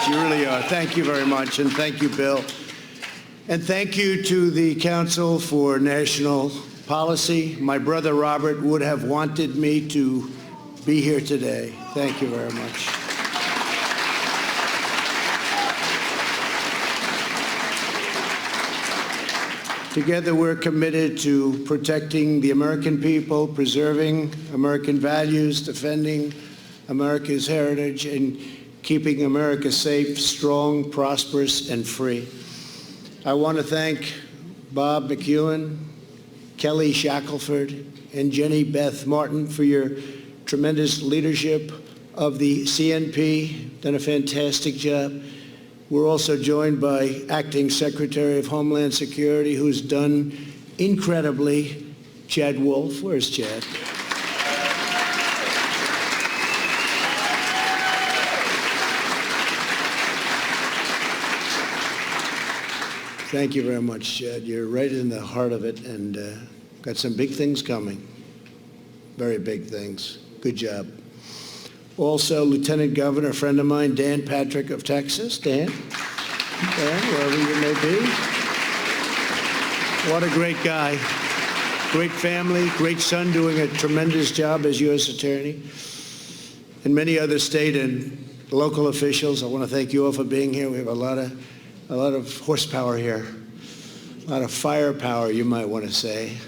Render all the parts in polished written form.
much. You really are. Thank you very much. And thank you, Bill. And thank you to the Council for National Policy. My brother Robert would have wanted me to be here today. Thank you very much. Together, we're committed to protecting the American people, preserving American values, defending America's heritage, and keeping America safe, strong, prosperous, and free. I want to thank Bob McEwen, Kelly Shackelford, and Jenny Beth Martin for your tremendous leadership of the CNP. Done a fantastic job. We're also joined by Acting Secretary of Homeland Security, who's done incredibly, Chad Wolf. Where's Chad? Thank you very much, Chad. You're right in the heart of it, and got some big things coming. Very big things. Good job. Also, Lieutenant Governor, a friend of mine, Dan Patrick of Texas. Dan, wherever you may be. What a great guy. Great family, great son, doing a tremendous job as U.S. Attorney. And many other state and local officials. I want to thank you all for being here. We have a lot of horsepower here. A lot of firepower, you might want to say.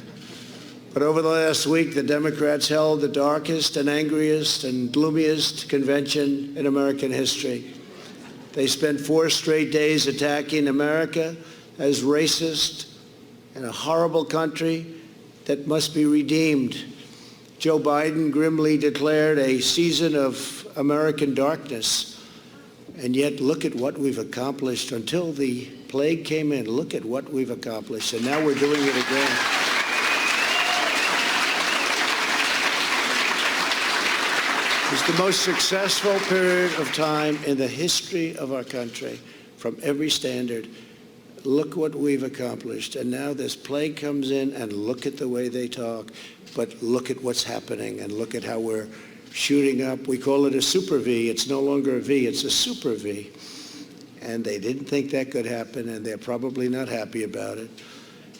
But over the last week, the Democrats held the darkest and angriest and gloomiest convention in American history. They spent 4 straight days attacking America as racist and a horrible country that must be redeemed. Joe Biden grimly declared a season of American darkness. And yet, look at what we've accomplished. Until the plague came in, look at what we've accomplished. And now we're doing it again. It's the most successful period of time in the history of our country from every standard. Look what we've accomplished. And now this plague comes in, and look at the way they talk. But look at what's happening, and look at how we're shooting up. We call it a super V. It's no longer a V, it's a super V. And they didn't think that could happen, and they're probably not happy about it.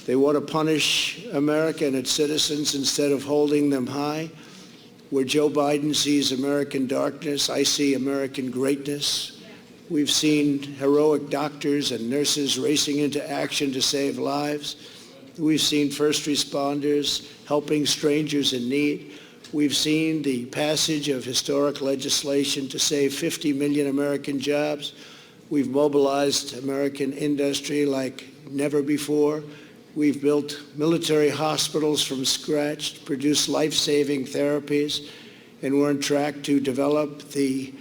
They want to punish America and its citizens instead of holding them high. Where Joe Biden sees American darkness, I see American greatness. We've seen heroic doctors and nurses racing into action to save lives. We've seen first responders helping strangers in need. We've seen the passage of historic legislation to save 50 million American jobs. We've mobilized American industry like never before. We've built military hospitals from scratch to produce life-saving therapies, and we're on track to develop the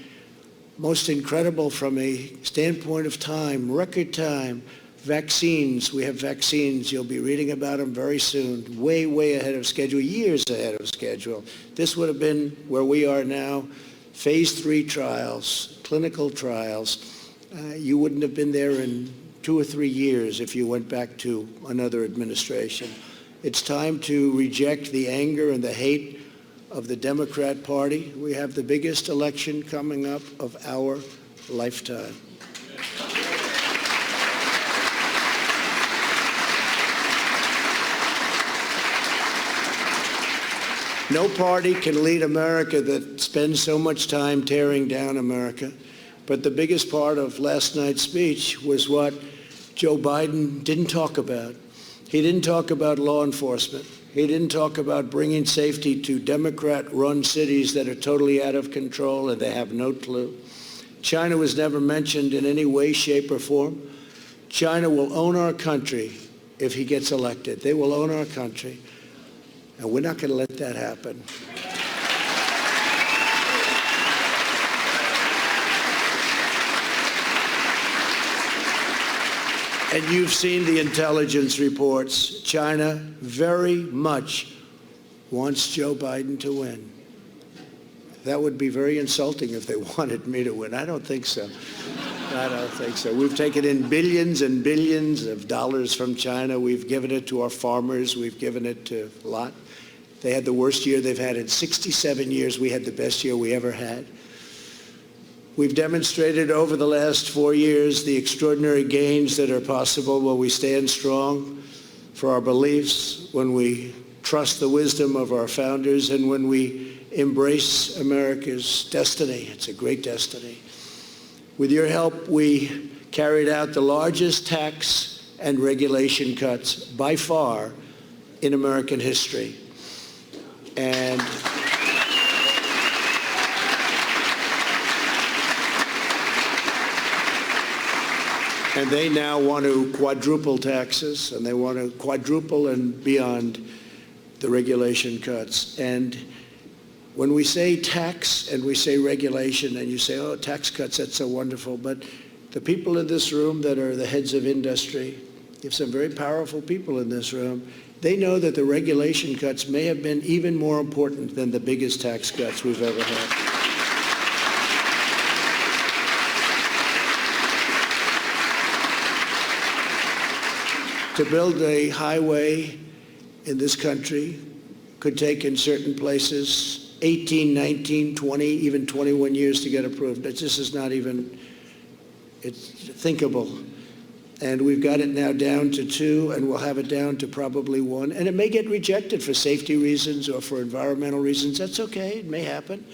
most incredible, from a standpoint of time, record time, vaccines. We have vaccines. You'll be reading about them very soon, way, way ahead of schedule, years ahead of schedule. This would have been where we are now, phase 3 trials, clinical trials. You wouldn't have been there in 2 or 3 years if you went back to another administration. It's time to reject the anger and the hate of the Democrat Party. We have the biggest election coming up of our lifetime. No party can lead America that spends so much time tearing down America. But the biggest part of last night's speech was what Joe Biden didn't talk about. He didn't talk about law enforcement. He didn't talk about bringing safety to Democrat-run cities that are totally out of control and they have no clue. China was never mentioned in any way, shape, or form. China will own our country if he gets elected. They will own our country. And we're not going to let that happen. And you've seen the intelligence reports. China very much wants Joe Biden to win. That would be very insulting if they wanted me to win. I don't think so. I don't think so. We've taken in billions and billions of dollars from China. We've given it to our farmers. We've given it to a lot. They had the worst year they've had in 67 years. We had the best year we ever had. We've demonstrated over the last 4 years the extraordinary gains that are possible when we stand strong for our beliefs, when we trust the wisdom of our founders, and when we embrace America's destiny. It's a great destiny. With your help, we carried out the largest tax and regulation cuts by far in American history. And they now want to quadruple taxes, and they want to quadruple and beyond the regulation cuts. And when we say tax and we say regulation, and you say, oh, tax cuts, that's so wonderful, but the people in this room that are the heads of industry, you have some very powerful people in this room, they know that the regulation cuts may have been even more important than the biggest tax cuts we've ever had. To build a highway in this country could take, in certain places, 18, 19, 20, even 21 years to get approved. This is not even, it's thinkable. And we've got it now down to 2, and we'll have it down to probably 1. And it may get rejected for safety reasons or for environmental reasons. That's okay, it may happen.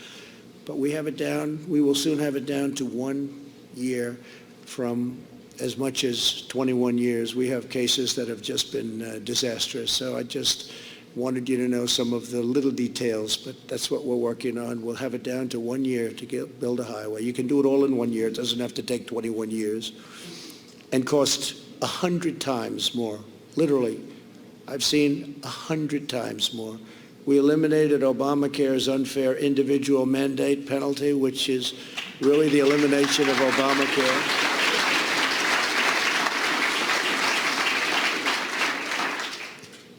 But we have it down, we will soon have it down to 1 year from as much as 21 years. We have cases that have just been disastrous. So I just wanted you to know some of the little details, but that's what we're working on. We'll have it down to 1 year to build a highway. You can do it all in 1 year. It doesn't have to take 21 years. And cost 100 times more. Literally, I've seen 100 times more. We eliminated Obamacare's unfair individual mandate penalty, which is really the elimination of Obamacare.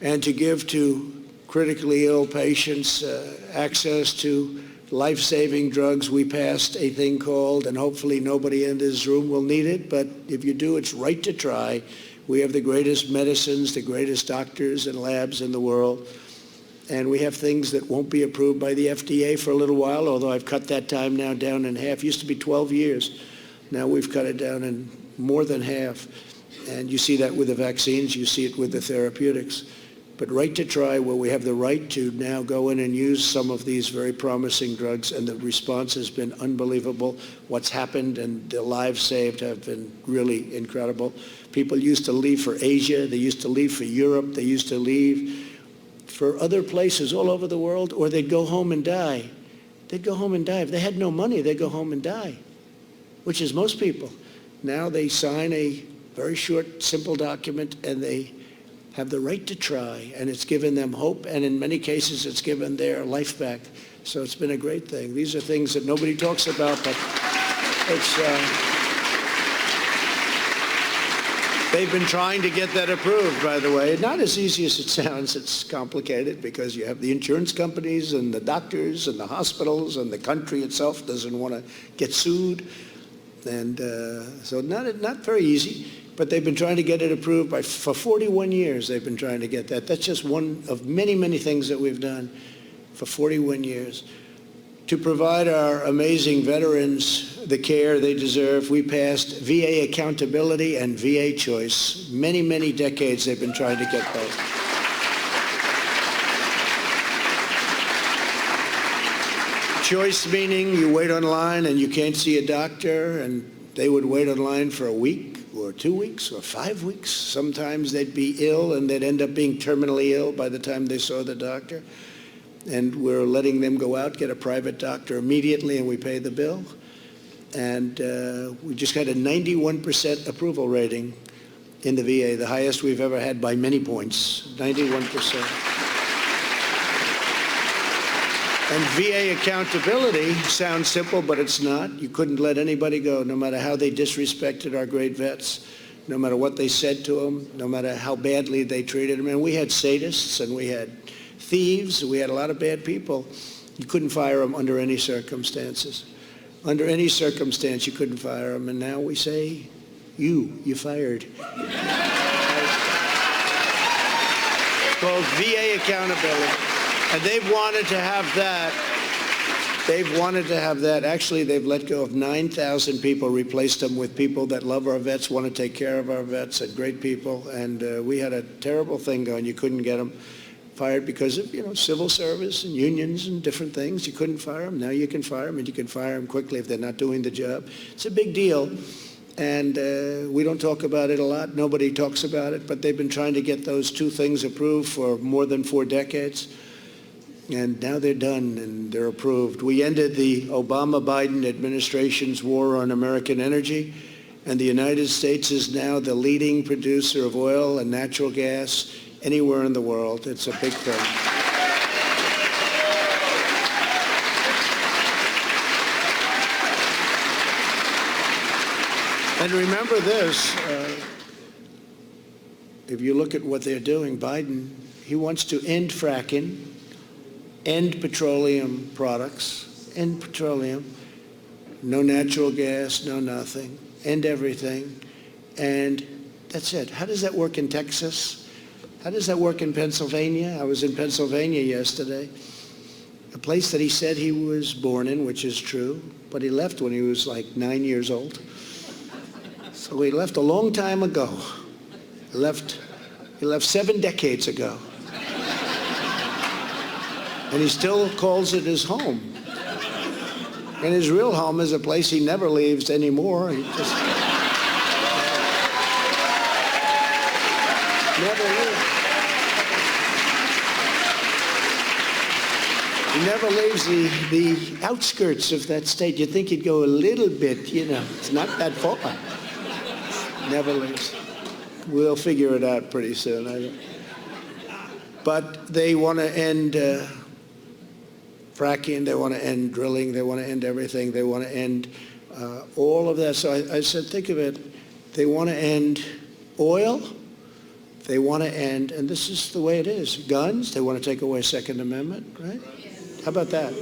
And to give to critically ill patients access to life-saving drugs, we passed a thing called, and hopefully nobody in this room will need it, but if you do, it's right to try. We have the greatest medicines, the greatest doctors and labs in the world, and we have things that won't be approved by the FDA for a little while, although I've cut that time now down in half. It used to be 12 years. Now we've cut it down in more than half. And you see that with the vaccines, you see it with the therapeutics. But right to try, where we have the right to now go in and use some of these very promising drugs, and the response has been unbelievable. What's happened and the lives saved have been really incredible. People used to leave for Asia, they used to leave for Europe, they used to leave for other places all over the world, or they'd go home and die. They'd go home and die. If they had no money, they'd go home and die, which is most people. Now they sign a very short, simple document, and they have the right to try, and it's given them hope, and in many cases it's given their life back. So it's been a great thing. These are things that nobody talks about, but it's, they've been trying to get that approved, by the way. Not as easy as it sounds. It's complicated because you have the insurance companies and the doctors and the hospitals, and the country itself doesn't want to get sued. And so not very easy. But they've been trying to get it approved for 41 years. They've been trying to get that. That's just one of many, many things that we've done for 41 years. To provide our amazing veterans the care they deserve, we passed VA accountability and VA choice. Many, many decades they've been trying to get both. Choice meaning you wait online and you can't see a doctor, and they would wait online for a week, or 2 weeks, or 5 weeks. Sometimes they'd be ill, and they'd end up being terminally ill by the time they saw the doctor. And we're letting them go out, get a private doctor immediately, and we pay the bill. And we just got a 91% approval rating in the VA, the highest we've ever had by many points, 91%. And VA accountability sounds simple, but it's not. You couldn't let anybody go, no matter how they disrespected our great vets, no matter what they said to them, no matter how badly they treated them. And we had sadists, and we had thieves, we had a lot of bad people. You couldn't fire them under any circumstances. Under any circumstance, you couldn't fire them. And now we say, you're fired. It's called VA accountability. And they've wanted to have that They've wanted to have that. Actually, they've let go of 9,000 people, replaced them with people that love our vets, want to take care of our vets, and great people. And we had a terrible thing going. You couldn't get them fired because of, civil service and unions and different things. You couldn't fire them. Now you can fire them, and you can fire them quickly if they're not doing the job. It's a big deal. And we don't talk about it a lot. Nobody talks about it. But they've been trying to get those two things approved for more than 4 decades. And now they're done and they're approved. We ended the Obama-Biden administration's war on American energy, and the United States is now the leading producer of oil and natural gas anywhere in the world. It's a big thing. And remember this, if you look at what they're doing, Biden, he wants to end fracking, end petroleum products, end petroleum, no natural gas, no nothing, end everything, and that's it. How does that work in Texas? How does that work in Pennsylvania? I was in Pennsylvania yesterday, a place that he said he was born in, which is true, but he left when he was like 9 years old. So he left a long time ago. He left 7 decades ago. And he still calls it his home. And his real home is a place he never leaves anymore. He just never leaves. He never leaves the outskirts of that state. You'd think he'd go a little bit, it's not that far. Never leaves. We'll figure it out pretty soon. But they want to end fracking, they want to end drilling, they want to end everything, they want to end all of that. So I said, think of it, they want to end oil, they want to end, and this is the way it is, guns, they want to take away Second Amendment, right? How about that?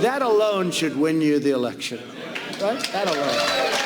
That alone should win you the election, right? That alone.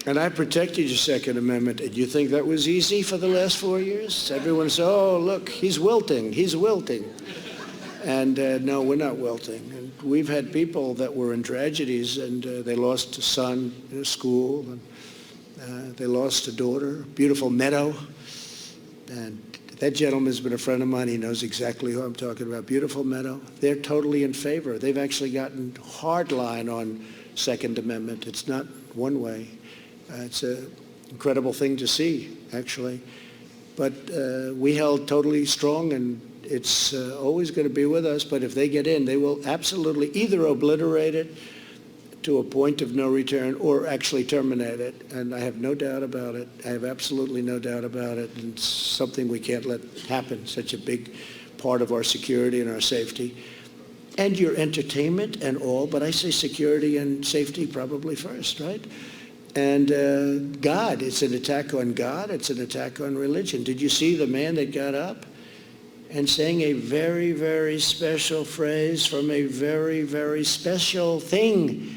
And I protected your Second Amendment. Did you think that was easy for the last 4 years? Everyone said, oh, look, he's wilting, he's wilting. And no, we're not wilting. And we've had people that were in tragedies, and they lost a son in a school, and they lost a daughter, beautiful meadow. And that gentleman's been a friend of mine. He knows exactly who I'm talking about. Beautiful meadow. They're totally in favor. They've actually gotten hard line on Second Amendment. It's not one way. It's an incredible thing to see, actually. But we held totally strong, and it's always going to be with us. But if they get in, they will absolutely either obliterate it to a point of no return or actually terminate it. And I have no doubt about it. I have absolutely no doubt about it. And it's something we can't let happen, such a big part of our security and our safety. And your entertainment and all, but I say security and safety probably first, right? And God, it's an attack on God, it's an attack on religion. Did you see the man that got up and sang a very, very special phrase from a very, very special thing?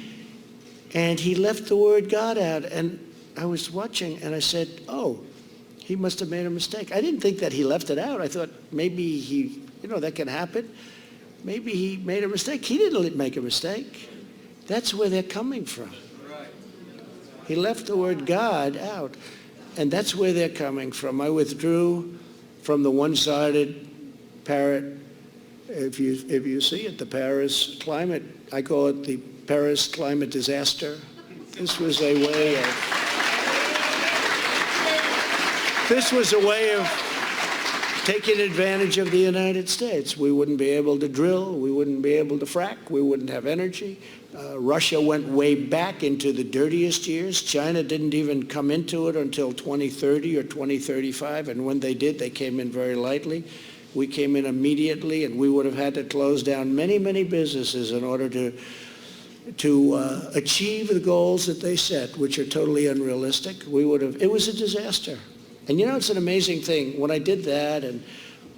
And he left the word God out. And I was watching and I said, oh, he must have made a mistake. I didn't think that he left it out. I thought maybe he, that can happen. Maybe he made a mistake. He didn't make a mistake. That's where they're coming from. He left the word God out, and that's where they're coming from. I withdrew from the one-sided parrot. If you see it, the Paris climate, I call it the Paris climate disaster. This was a way of taking advantage of the United States. We wouldn't be able to drill, we wouldn't be able to frack, we wouldn't have energy. Russia went way back into the dirtiest years. China didn't even come into it until 2030 or 2035, and when they did, they came in very lightly. We came in immediately, and we would have had to close down many, many businesses in order to achieve the goals that they set, which are totally unrealistic. It was a disaster. And you know, it's an amazing thing. When I did that, and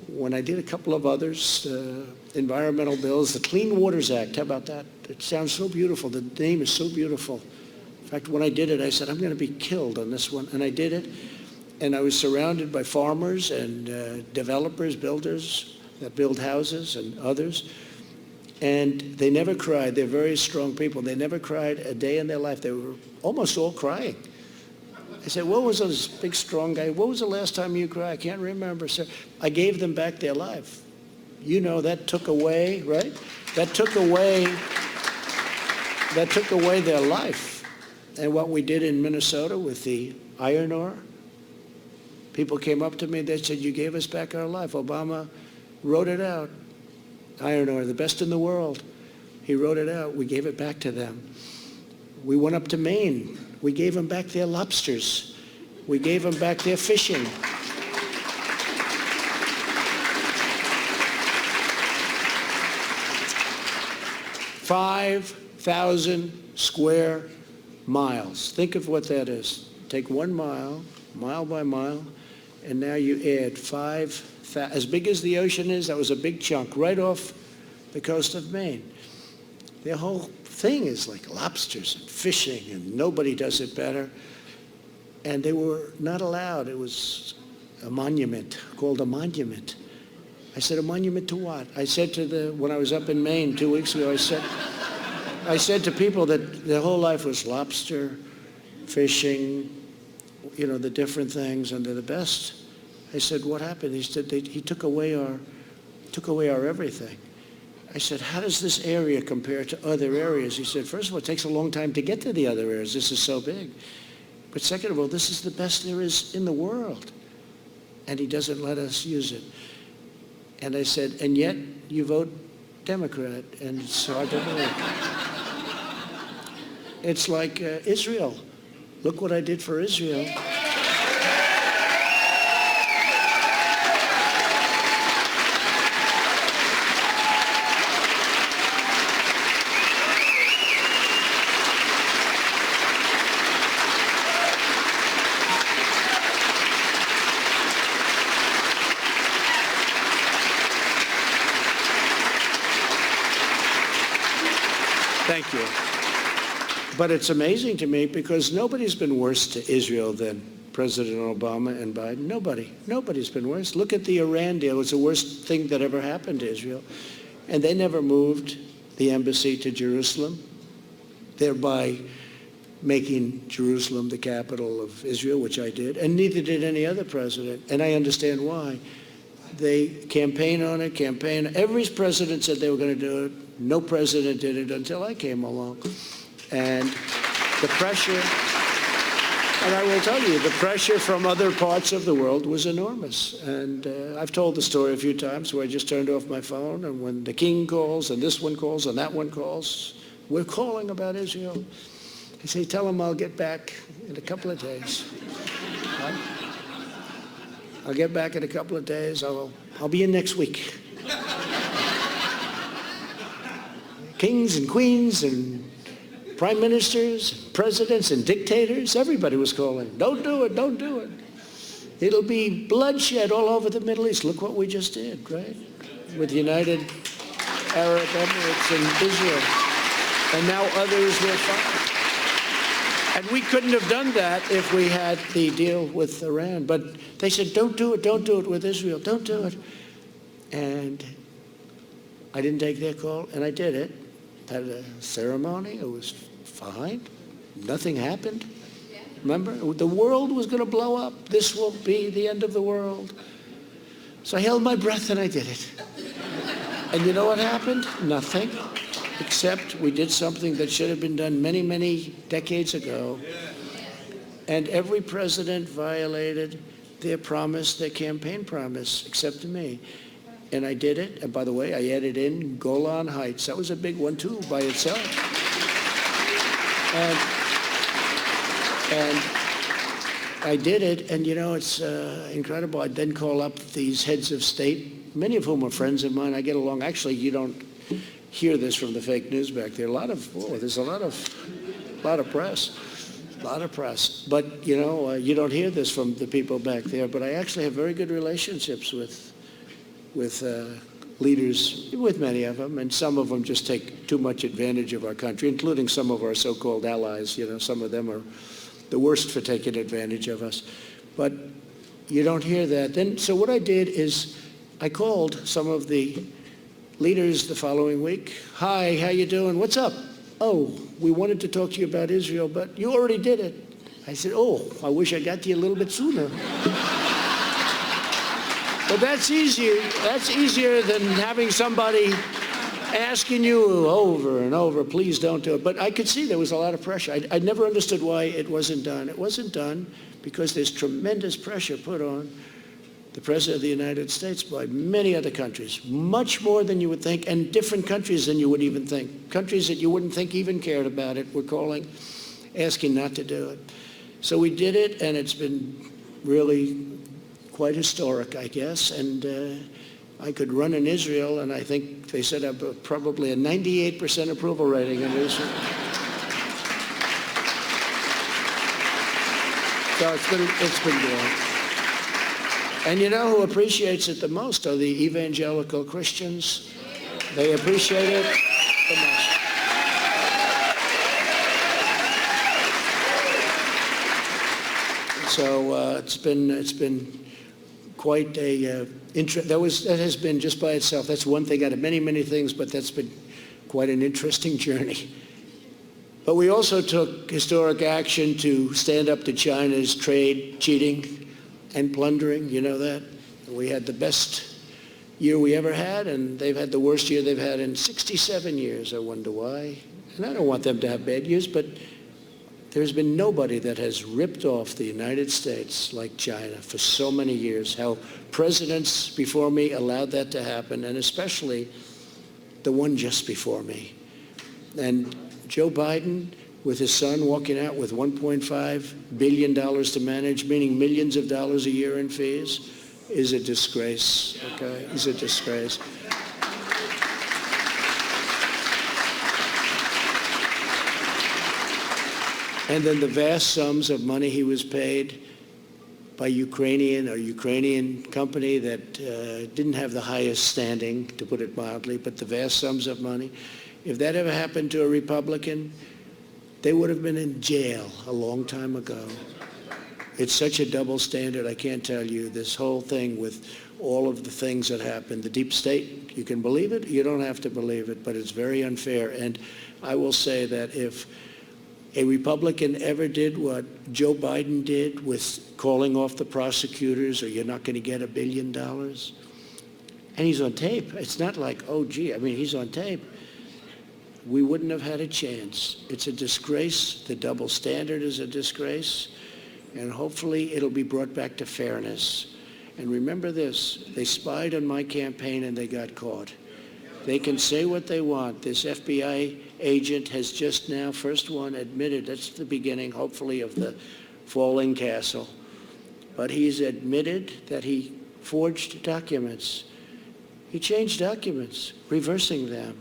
when I did a couple of others, environmental bills, the Clean Waters Act, how about that? It sounds so beautiful. The name is so beautiful. In fact, when I did it, I said, I'm going to be killed on this one. And I did it. And I was surrounded by farmers and developers, builders that build houses and others. And they never cried. They're very strong people. They never cried a day in their life. They were almost all crying. I said, what was this big, strong guy? What was the last time you cried? I can't remember, sir. I gave them back their life. You know, that took away, right? That took away their life. And what we did in Minnesota with the iron ore, people came up to me, they said, you gave us back our life. Obama wrote it out. Iron ore, the best in the world. He wrote it out. We gave it back to them. We went up to Maine. We gave them back their lobsters. We gave them back their fishing. 5,000 square miles. Think of what that is. Take 1 mile, mile by mile, and now you add 5,000. As big as the ocean is, that was a big chunk right off the coast of Maine. Their whole thing is like lobsters and fishing, and nobody does it better. And they were not allowed. It was a monument, called a monument. I said, a monument to what? I said when I was up in Maine 2 weeks ago, I said to people that their whole life was lobster, fishing, you know, the different things, and they're the best. I said, what happened? He said, he took away our everything. I said, how does this area compare to other areas? He said, first of all, it takes a long time to get to the other areas. This is so big. But second of all, this is the best there is in the world. And he doesn't let us use it. And I said, and yet you vote Democrat, and it's hard to believe. It's like Israel. Look what I did for Israel. Thank you. But it's amazing to me because nobody's been worse to Israel than President Obama and Biden. Nobody. Nobody's been worse. Look at the Iran deal. It's the worst thing that ever happened to Israel. And they never moved the embassy to Jerusalem, thereby making Jerusalem the capital of Israel, which I did, and neither did any other president. And I understand why. They campaign on it, Every president said they were going to do it. No president did it until I came along. And the pressure, and I will tell you, the pressure from other parts of the world was enormous. And I've told the story a few times where I just turned off my phone, and when the king calls, and this one calls, and that one calls, we're calling about Israel. I say, tell him I'll get back in a couple of days. I'll get back in a couple of days. I'll be in next week. Kings and queens and prime ministers, presidents and dictators, everybody was calling. Don't do it, don't do it. It'll be bloodshed all over the Middle East. Look what we just did, right? With the United Arab Emirates and Israel. And now others will follow. And we couldn't have done that if we had the deal with Iran. But they said, don't do it with Israel, don't do it. And I didn't take their call, and I did it. Had a ceremony, it was fine. Nothing happened. Remember, the world was going to blow up. This will be the end of the world. So I held my breath and I did it. And you know what happened? Nothing, except we did something that should have been done many, many decades ago. And every president violated their promise, their campaign promise, except me. And I did it. And by the way, I added in Golan Heights. That was a big one, too, by itself. I did it, and you know, it's incredible. I'd then call up these heads of state, many of whom are friends of mine. I get along. Actually, you don't hear this from the fake news back there. There's a lot of press. A lot of press. But, you know, you don't hear this from the people back there. But I actually have very good relationships with leaders, with many of them, and some of them just take too much advantage of our country, including some of our so-called allies. You know, some of them are the worst for taking advantage of us. But you don't hear that. So what I did is I called some of the leaders the following week. Hi, how you doing? What's up? Oh, we wanted to talk to you about Israel, but you already did it. I said, oh, I wish I got to you a little bit sooner. But that's easier. That's easier than having somebody asking you over and over, please don't do it. But I could see there was a lot of pressure. I never understood why it wasn't done. It wasn't done because there's tremendous pressure put on the President of the United States by many other countries, much more than you would think, and different countries than you would even think. Countries that you wouldn't think even cared about it were calling, asking not to do it. So we did it, and it's been really quite historic, I guess. And I could run in Israel, and I think they said I've probably a 98% approval rating in Israel. So it's been good. And you know who appreciates it the most are the evangelical Christians. They appreciate it the most. So it's been quite a that has been just by itself. That's one thing out of many, many things, but that's been quite an interesting journey. But we also took historic action to stand up to China's trade cheating and plundering. You know that? We had the best year we ever had, and they've had the worst year they've had in 67 years. I wonder why. And I don't want them to have bad years, but there's been nobody that has ripped off the United States like China for so many years. How presidents before me allowed that to happen, and especially the one just before me. And Joe Biden, with his son walking out with $1.5 billion to manage, meaning millions of dollars a year in fees, is a disgrace, okay? He's a disgrace. And then the vast sums of money he was paid by Ukrainian company that didn't have the highest standing, to put it mildly, but the vast sums of money. If that ever happened to a Republican, they would have been in jail a long time ago. It's such a double standard, I can't tell you. This whole thing with all of the things that happened, the deep state, you can believe it, you don't have to believe it, but it's very unfair. And I will say that if a Republican ever did what Joe Biden did with calling off the prosecutors, or you're not going to get $1 billion, and he's on tape. It's not like, oh, gee, I mean, he's on tape. We wouldn't have had a chance. It's a disgrace. The double standard is a disgrace. And hopefully it'll be brought back to fairness. And remember this, they spied on my campaign and they got caught. They can say what they want. This FBI agent has just now, first one, admitted, that's the beginning, hopefully, of the falling castle. But he's admitted that he forged documents. He changed documents, reversing them.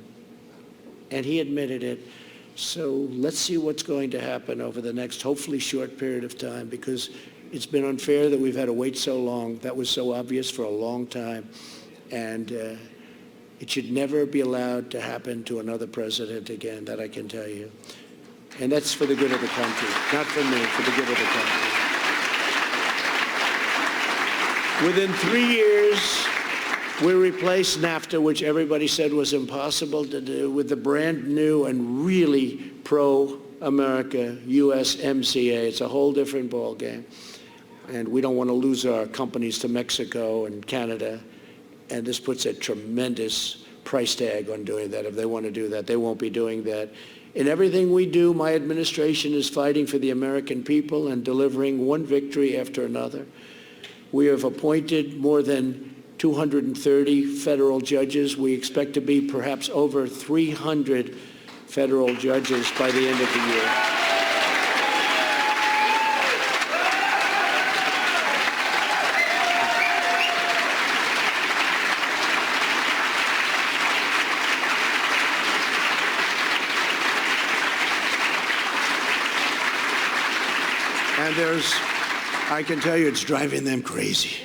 And he admitted it. So let's see what's going to happen over the next, hopefully, short period of time, because it's been unfair that we've had to wait so long. That was so obvious for a long time. And it should never be allowed to happen to another president again, that I can tell you. And that's for the good of the country, not for me, for the good of the country. Within 3 years, we replaced NAFTA, which everybody said was impossible to do, with the brand new and really pro-America USMCA. It's a whole different ballgame. And we don't want to lose our companies to Mexico and Canada. And this puts a tremendous price tag on doing that. If they want to do that, they won't be doing that. In everything we do, my administration is fighting for the American people and delivering one victory after another. We have appointed more than 230 federal judges. We expect to be perhaps over 300 federal judges by the end of the year. And I can tell you, it's driving them crazy.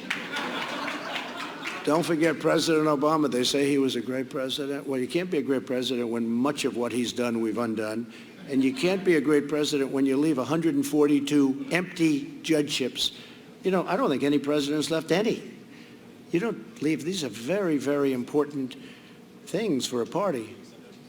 Don't forget President Obama. They say he was a great president. Well, you can't be a great president when much of what he's done we've undone. And you can't be a great president when you leave 142 empty judgeships. You know, I don't think any president's left any. You don't leave. These are very, very important things for a party.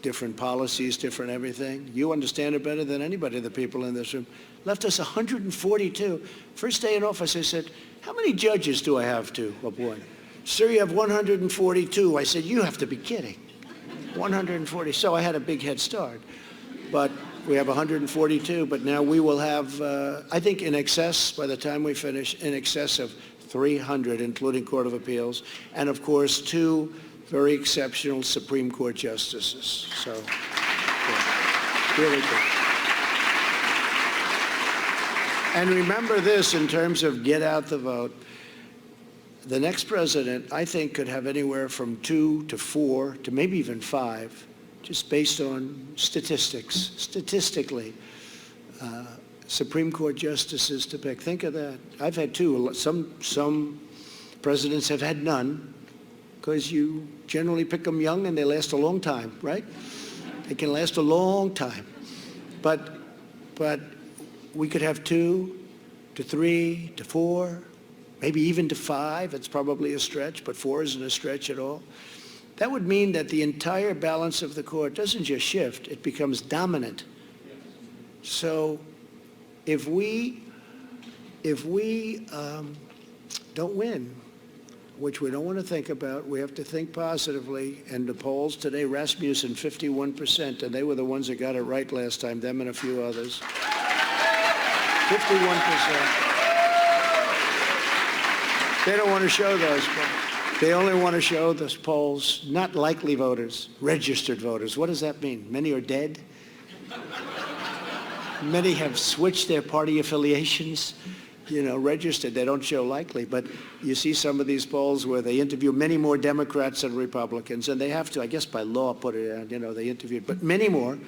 Different policies, different everything. You understand it better than anybody, the people in this room. Left us 142. First day in office, I said, how many judges do I have to appoint? Sir, you have 142. I said, you have to be kidding. 140. So I had a big head start. But we have 142, but now we will have, I think in excess, by the time we finish, in excess of 300, including Court of Appeals, and of course, 2 very exceptional Supreme Court justices. So, good. Really good. And remember this in terms of get out the vote. The next president, I think, could have anywhere from 2 to 4 to maybe even 5, just based on statistics, statistically, Supreme Court justices to pick. Think of that. I've had 2. Some presidents have had none, because you generally pick them young and they last a long time, right? They can last a long time. But we could have 2 to 3 to 4, maybe even to 5. It's probably a stretch, but 4 isn't a stretch at all. That would mean that the entire balance of the court doesn't just shift, it becomes dominant. So if we don't win, which we don't want to think about, we have to think positively. And the polls today, Rasmussen, 51%, and they were the ones that got it right last time, them and a few others. 51%. They don't want to show those polls. They only want to show those polls, not likely voters, registered voters. What does that mean? Many are dead? Many have switched their party affiliations, you know, registered. They don't show likely. But you see some of these polls where they interview many more Democrats than Republicans, and they have to, I guess by law, put it out, you know, they interviewed, but many more.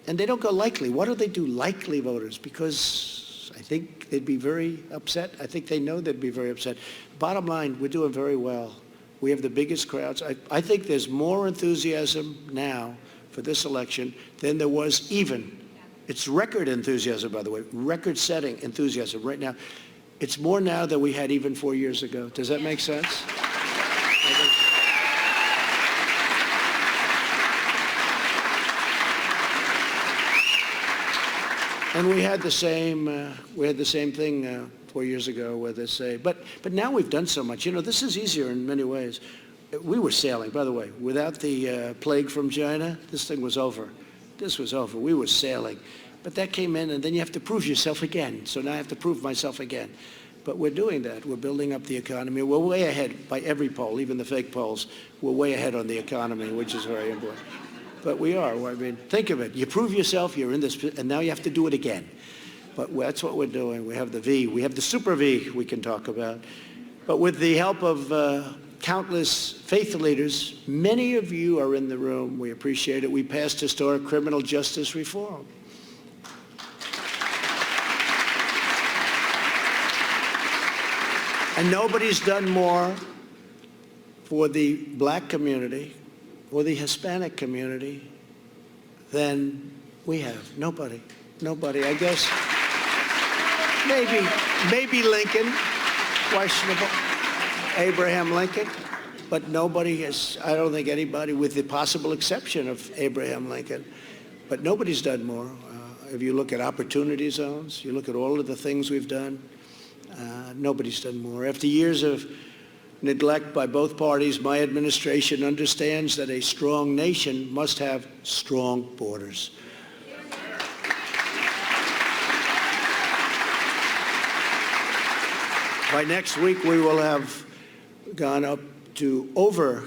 And they don't go likely. Why do they do likely voters? Because I think they'd be very upset. I think they know they'd be very upset. Bottom line, we're doing very well. We have the biggest crowds. I think there's more enthusiasm now for this election than there was even. It's record enthusiasm, by the way, record-setting enthusiasm right now. It's more now than we had even 4 years ago. Does that make sense? And we had the same thing 4 years ago where they say, but now we've done so much. You know, this is easier in many ways. We were sailing, by the way. Without the plague from China, this thing was over. This was over. We were sailing. But that came in, and then you have to prove yourself again. So now I have to prove myself again. But we're doing that. We're building up the economy. We're way ahead by every poll, even the fake polls. We're way ahead on the economy, which is very important. But we are. I mean, think of it. You prove yourself, you're in this, and now you have to do it again. But that's what we're doing. We have the V. We have the super V we can talk about. But with the help of countless faith leaders, many of you are in the room. We appreciate it. We passed historic criminal justice reform. And nobody's done more for the black community or the Hispanic community than we have. Nobody. Nobody. I guess maybe Lincoln, questionable, Abraham Lincoln, but nobody has, I don't think anybody, with the possible exception of Abraham Lincoln, but nobody's done more. If you look at opportunity zones, you look at all of the things we've done, nobody's done more. After years of neglect by both parties, my administration understands that a strong nation must have strong borders. By next week, we will have gone up to over,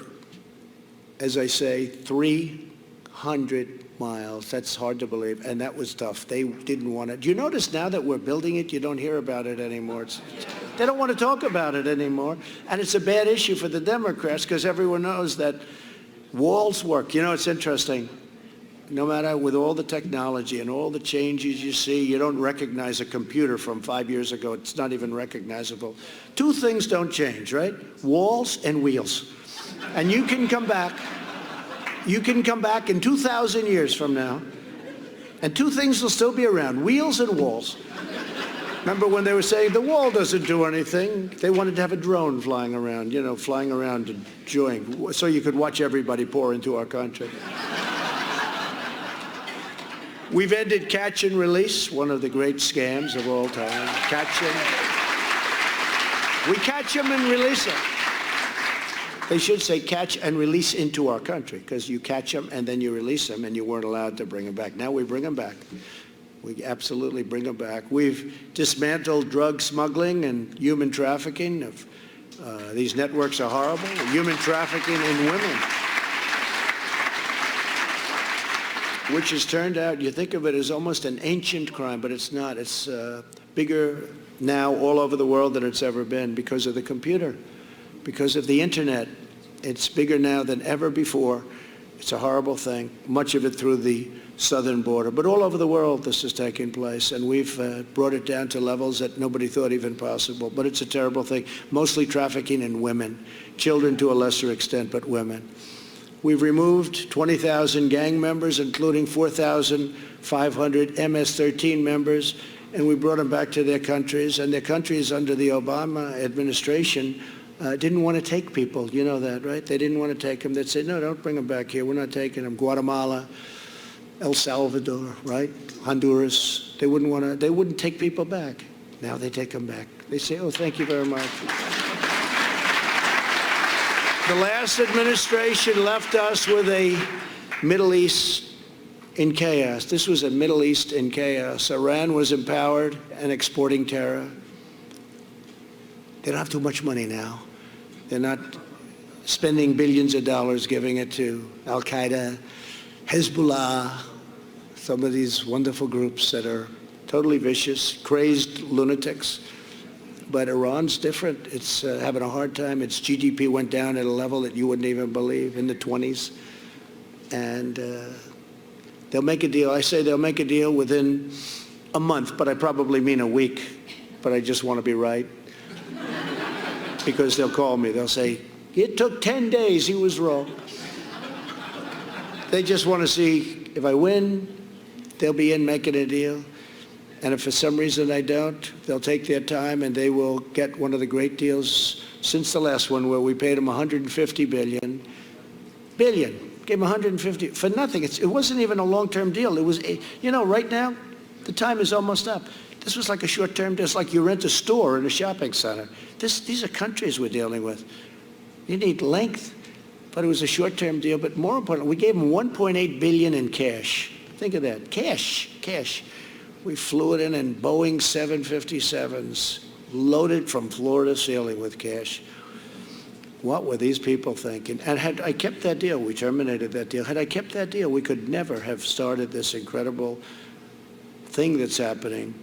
as I say, 300 miles. That's hard to believe, and that was tough. They didn't want it. Do you notice now that we're building it, you don't hear about it anymore? They don't want to talk about it anymore, and it's a bad issue for the Democrats because everyone knows that walls work. You know, it's interesting. no matter with all the technology and all the changes you see, you don't recognize a computer from 5 years ago. It's not even recognizable. Two things don't change, right? Walls and wheels. And you can come back in 2,000 years from now, and two things will still be around, wheels and walls. Remember when they were saying the wall doesn't do anything? They wanted to have a drone flying around, flying around enjoying, so you could watch everybody pour into our country. We've ended catch and release, one of the great scams of all time. We catch them and release them. They should say catch and release into our country, because you catch them and then you release them, and you weren't allowed to bring them back. Now we bring them back. We absolutely bring them back. We've dismantled drug smuggling and human trafficking. These networks are horrible. Human trafficking in women, which has turned out, you think of it as almost an ancient crime, but it's not. It's bigger now all over the world than it's ever been because of the computer, because of the internet. It's bigger now than ever before. It's a horrible thing, much of it through the southern border. But all over the world this is taking place, and we've brought it down to levels that nobody thought even possible. But it's a terrible thing, mostly trafficking in women, children to a lesser extent, but women. We've removed 20,000 gang members, including 4,500 MS-13 members, and we brought them back to their countries. And their countries under the Obama administration didn't want to take people. You know that, right? They didn't want to take them. They'd say, no, don't bring them back here. We're not taking them. Guatemala, El Salvador, right? Honduras. They wouldn't take people back. Now they take them back. They say, oh, thank you very much. The last administration left us with a Middle East in chaos. This was a Middle East in chaos. Iran was empowered and exporting terror. They don't have too much money now. They're not spending billions of dollars giving it to Al-Qaeda, Hezbollah, some of these wonderful groups that are totally vicious, crazed lunatics. But Iran's different. It's having a hard time. Its GDP went down at a level that you wouldn't even believe, in the 20s. And they'll make a deal. I say they'll make a deal within a month, but I probably mean a week. But I just want to be right. Because they'll call me. They'll say, it took 10 days. He was wrong. They just want to see if I win, they'll be in making a deal. And if for some reason I don't, they'll take their time and they will get one of the great deals since the last one, where we paid them $150 billion. Gave them 150 for nothing. It wasn't even a long-term deal. It was, right now, the time is almost up. This was like a short-term deal. It's like you rent a store in a shopping center. These are countries we're dealing with. You need length, but it was a short-term deal. But more importantly, we gave them $1.8 billion in cash. Think of that, cash. We flew it in Boeing 757s, loaded from floor to ceiling with cash. What were these people thinking? And had I kept that deal, we terminated that deal. Had I kept that deal, we could never have started this incredible thing that's happening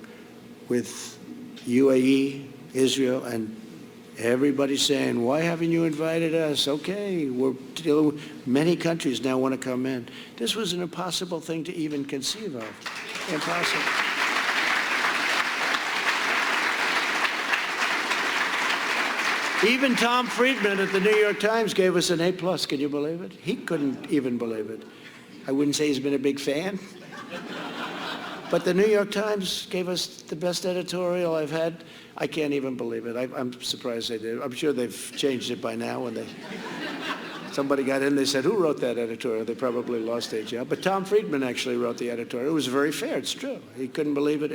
with UAE, Israel, and everybody saying, why haven't you invited us? Okay, we're dealing with many countries now want to come in. This was an impossible thing to even conceive of. Impossible. Even Tom Friedman at the New York Times gave us an A+. Can you believe it? He couldn't even believe it. I wouldn't say he's been a big fan. But the New York Times gave us the best editorial I've had. I can't even believe it. I'm surprised they did. I'm sure they've changed it by now. When somebody got in, they said, who wrote that editorial? They probably lost their job. But Tom Friedman actually wrote the editorial. It was very fair. It's true. He couldn't believe it.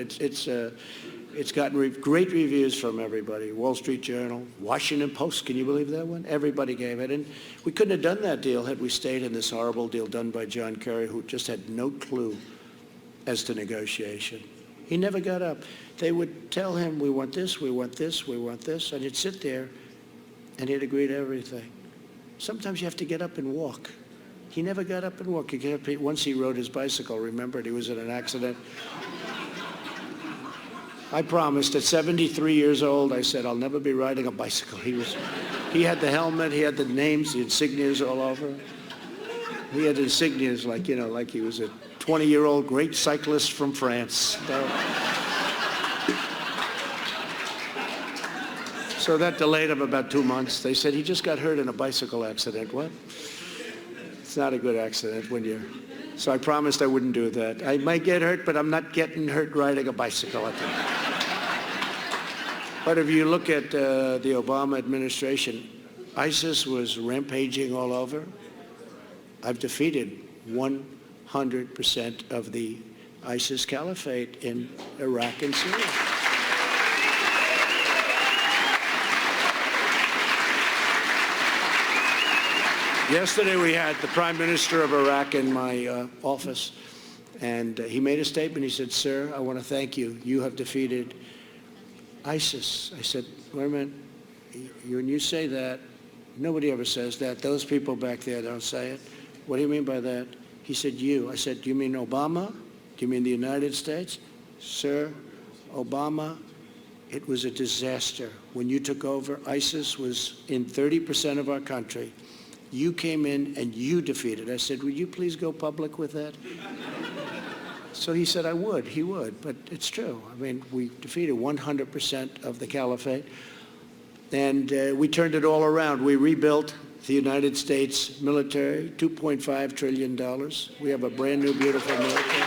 It's gotten great reviews from everybody. Wall Street Journal, Washington Post. Can you believe that one? Everybody gave it. And we couldn't have done that deal had we stayed in this horrible deal done by John Kerry, who just had no clue as to negotiation. He never got up. They would tell him, we want this, we want this, we want this, and he'd sit there and he'd agree to everything. Sometimes you have to get up and walk. He never got up and walked. Once he rode his bicycle, remembered he was in an accident. I promised at 73 years old, I said, I'll never be riding a bicycle. He had the helmet, he had the names, the insignias all over. He had insignias like, you know, like he was a 20-year-old great cyclist from France. So that delayed him about 2 months. They said he just got hurt in a bicycle accident. What? It's not a good accident when you're... So I promised I wouldn't do that. I might get hurt, but I'm not getting hurt riding a bicycle, I think. But if you look at the Obama administration, ISIS was rampaging all over. I've defeated 100% of the ISIS caliphate in Iraq and Syria. Yesterday we had the Prime Minister of Iraq in my office, and he made a statement. He said, "Sir, I want to thank you. You have defeated ISIS." I said, "Wait a minute. When you say that, nobody ever says that. Those people back there don't say it. What do you mean by that?" He said, "You." I said, "Do you mean Obama? Do you mean the United States?" "Sir, Obama, it was a disaster. When you took over, ISIS was in 30% of our country. You came in and you defeated." I said, "Would you please go public with that?" So he said, "I would." He would, but it's true. I mean, we defeated 100% of the caliphate, and we turned it all around. We rebuilt the United States military, $2.5 trillion. We have a brand new, beautiful military.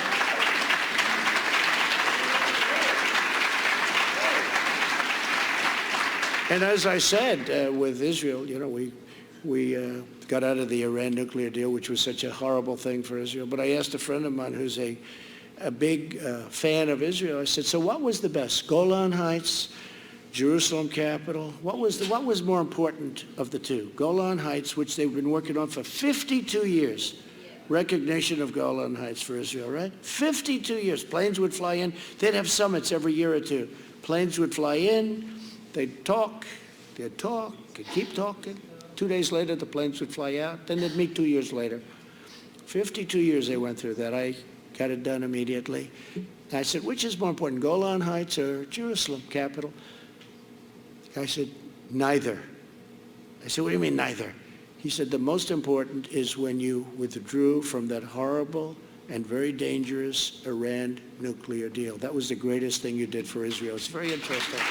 And as I said, with Israel, you know, we got out of the Iran nuclear deal, which was such a horrible thing for Israel. But I asked a friend of mine who's a big fan of Israel. I said, "So what was the best? Golan Heights, Jerusalem capital? What was more important of the two? Golan Heights, which they've been working on for 52 years. Recognition of Golan Heights for Israel, right? 52 years. Planes would fly in. They'd have summits every year or two. Planes would fly in. They'd talk, they'd keep talking. 2 days later, the planes would fly out. Then they'd meet 2 years later. 52 years they went through that. I got it done immediately. I said, "Which is more important, Golan Heights or Jerusalem capital?" The guy said, "Neither." I said, "What do you mean neither?" He said, "The most important is when you withdrew from that horrible and very dangerous Iran nuclear deal. That was the greatest thing you did for Israel." It's very interesting.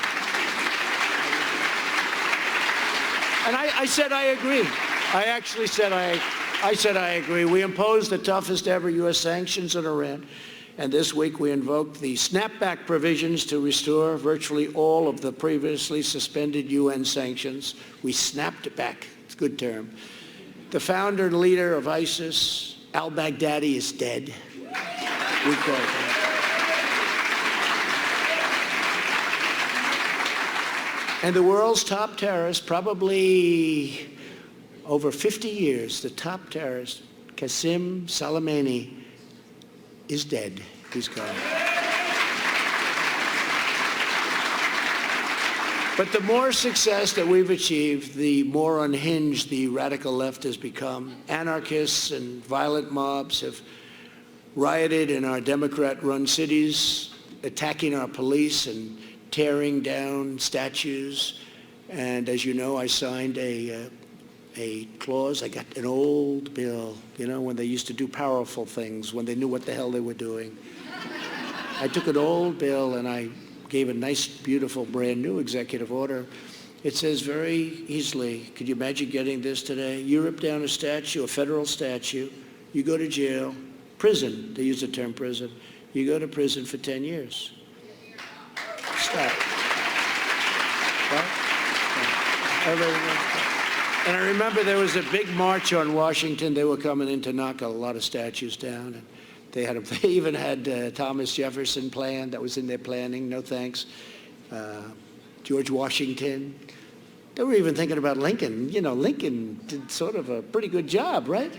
And I said I agree. I actually said I said I agree. We imposed the toughest ever U.S. sanctions on Iran. And this week we invoked the snapback provisions to restore virtually all of the previously suspended UN sanctions. We snapped it back. It's a good term. The founder and leader of ISIS, al-Baghdadi, is dead. We call him. And the world's top terrorist, probably over 50 years, the top terrorist, Qasem Soleimani, is dead. He's gone. But the more success that we've achieved, the more unhinged the radical left has become. Anarchists and violent mobs have rioted in our Democrat-run cities, attacking our police and tearing down statues. And as you know, I signed a clause. I got an old bill, you know, when they used to do powerful things, when they knew what the hell they were doing. I took an old bill and I gave a nice, beautiful, brand new executive order. It says very easily, could you imagine getting this today? You rip down a statue, a federal statue, you go to jail, prison, they use the term prison, you go to prison for 10 years. Stop. And I remember there was a big march on Washington. They were coming in to knock a lot of statues down. And they even had Thomas Jefferson planned. That was in their planning. No thanks. George Washington. They were even thinking about Lincoln. You know, Lincoln did sort of a pretty good job, right?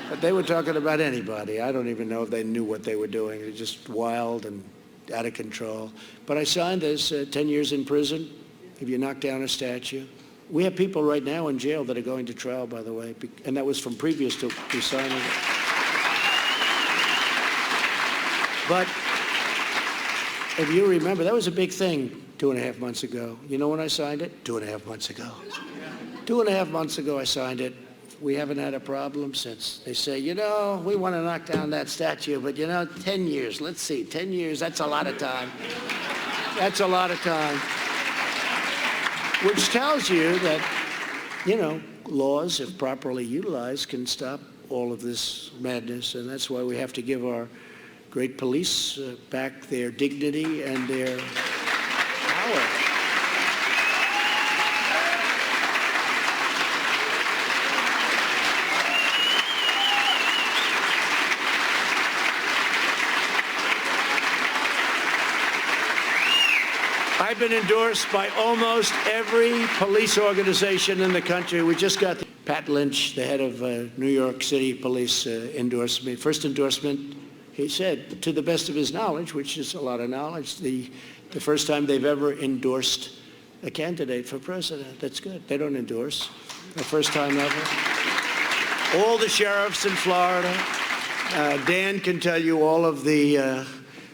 But they were talking about anybody. I don't even know if they knew what they were doing. It was just wild and out of control. But I signed this, 10 years in prison if you knock down a statue. We have people right now in jail that are going to trial, by the way, and that was from previous to signing it. But if you remember, that was a big thing 2.5 months ago. You know when I signed it? 2.5 months ago. 2.5 months ago I signed it. we haven't had a problem since. They say, you know, we want to knock down that statue, but you know, 10 years, let's see, 10 years, that's a lot of time. That's a lot of time. Which tells you that, you know, laws, if properly utilized, can stop all of this madness, and that's why we have to give our great police back their dignity and their power. I've been endorsed by almost every police organization in the country. We just got Pat Lynch, the head of New York City Police, endorsed me. First endorsement, he said, to the best of his knowledge, which is a lot of knowledge, the first time they've ever endorsed a candidate for president. That's good. They don't endorse. The first time ever. All the sheriffs in Florida. Dan can tell you all of the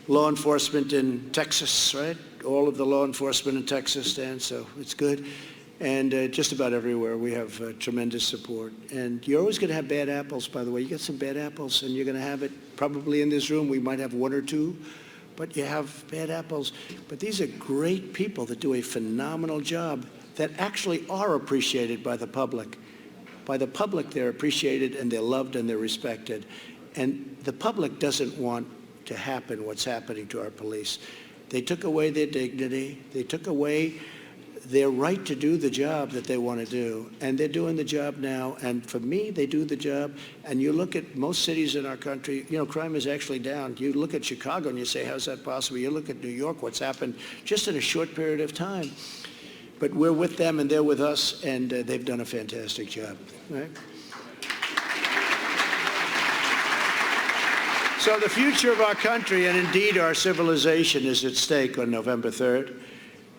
law enforcement in Texas, right? All of the law enforcement in Texas, Dan, so it's good. And just about everywhere we have tremendous support. And you're always going to have bad apples, by the way. You get some bad apples, and you're going to have it probably in this room. We might have one or two, but you have bad apples. But these are great people that do a phenomenal job that actually are appreciated by the public. By the public, they're appreciated, and they're loved, and they're respected. And the public doesn't want to happen what's happening to our police. They took away their dignity. They took away their right to do the job that they want to do. And they're doing the job now. And for me, they do the job. And you look at most cities in our country, you know, crime is actually down. You look at Chicago and you say, how's that possible? You look at New York, what's happened just in a short period of time. But we're with them and they're with us, and they've done a fantastic job. Right? So the future of our country, and indeed our civilization, is at stake on November 3rd.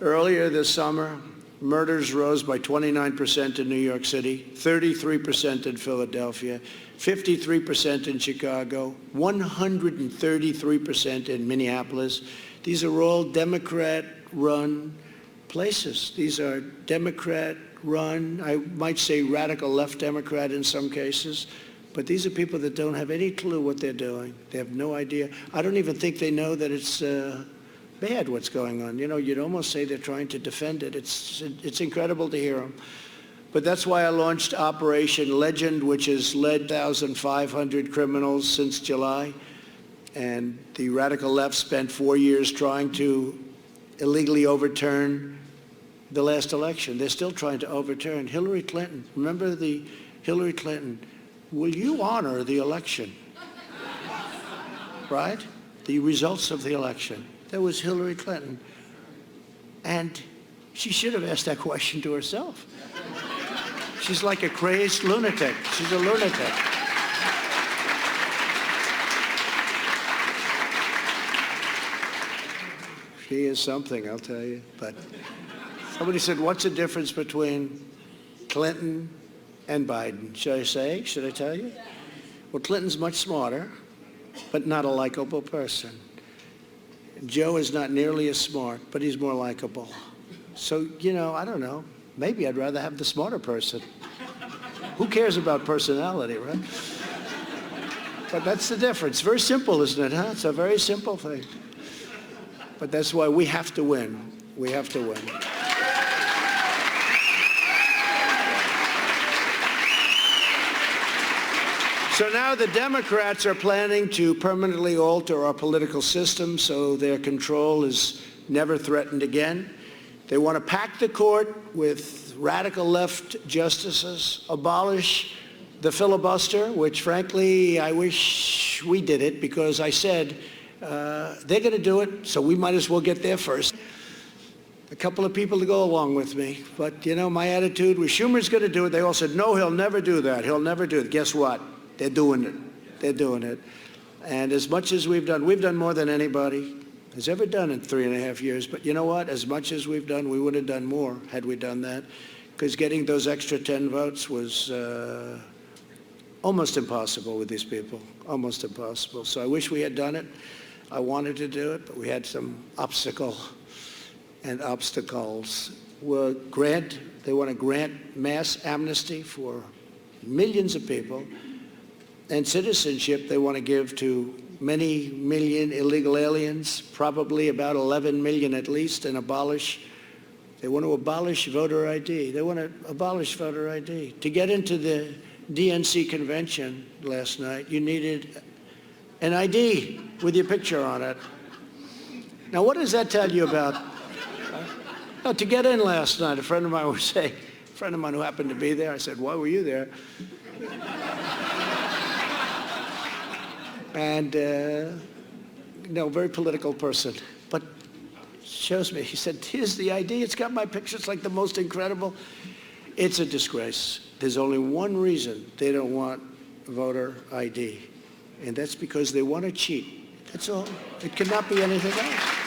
Earlier this summer, murders rose by 29% in New York City, 33% in Philadelphia, 53% in Chicago, 133% in Minneapolis. These are all Democrat-run places. These are Democrat-run, I might say radical left Democrat in some cases. But these are people that don't have any clue what they're doing. They have no idea. I don't even think they know that it's bad what's going on. You know, you'd almost say they're trying to defend it. It's incredible to hear them. But that's why I launched Operation Legend, which has led 1,500 criminals since July. And the radical left spent 4 years trying to illegally overturn the last election. They're still trying to overturn Hillary Clinton. Remember the Hillary Clinton? Will you honor the election? Right? The results of the election. That was Hillary Clinton. And she should have asked that question to herself. She's like a crazed lunatic. She's a lunatic. She is something, I'll tell you. But somebody said, what's the difference between Clinton and Biden? Should I say? Should I tell you? Well, Clinton's much smarter, but not a likable person. Joe is not nearly as smart, but he's more likable. So, you know, I don't know. Maybe I'd rather have the smarter person. Who cares about personality, right? But that's the difference. Very simple, isn't it, huh? It's a very simple thing. But that's why we have to win. We have to win. So now the Democrats are planning to permanently alter our political system so their control is never threatened again. They want to pack the court with radical left justices, abolish the filibuster, which frankly I wish we did it, because I said they're going to do it, so we might as well get there first. A couple of people to go along with me, but you know, my attitude was Schumer's going to do it. They all said, no, he'll never do that. He'll never do it. Guess what? They're doing it. They're doing it. And as much as we've done more than anybody has ever done in 3.5 years. But you know what? As much as we've done, we would have done more had we done that, because getting those extra 10 votes was almost impossible with these people, almost impossible. So I wish we had done it. I wanted to do it, but we had some obstacles. They want to grant mass amnesty for millions of people. And citizenship they want to give to many million illegal aliens, probably about 11 million at least, and they want to abolish voter ID. They want to abolish voter ID. To get into the DNC convention last night, you needed an ID with your picture on it. Now, what does that tell you about? No, to get in last night, a friend of mine was saying, a friend of mine who happened to be there, I said, why were you there? And, very political person, but shows me, he said, here's the ID, it's got my picture, it's like the most incredible. It's a disgrace. There's only one reason they don't want voter ID, and that's because they want to cheat. That's all. It cannot be anything else.